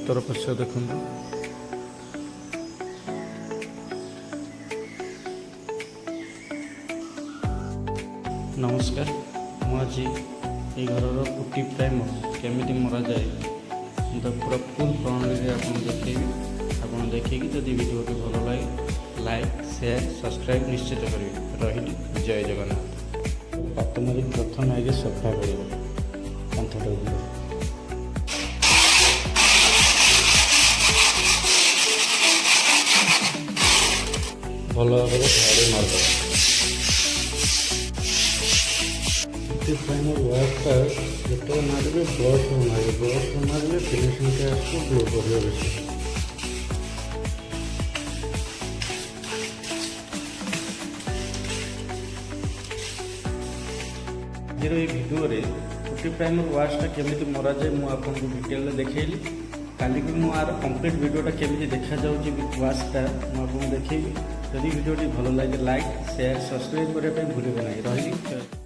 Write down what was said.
ଭିତର ପୃଷ୍ଠ ଦେଖନ୍ତୁ। नमस्कार, मुझे ये घर पुटी प्राइमर केमी मरा जाए तो पूरा फुल प्रणाली आपको देखी आप देखिए जदि वीडियो भल लगे लाइक शेयर सब्सक्राइब निश्चित करेंगे। रही जय जगन्नाथ। पात मारी प्रथम आगे सफा कर कांथटा भल भाव झाड़ू मारद प्राइमर वायरटा जो मारे ब्रश मारे फिनिशिंग ग्लो कर भिडियो पुटी प्राइमर वाशटा केमी मरा जाए मुझे डिटेल देखली काली मुझे कंप्लीट वीडियोटा केमी देखा वाशटा मुझे देखी। जदि वीडियो भल लगे लाइक शेयर सब्सक्राइब करने भूल ना। रही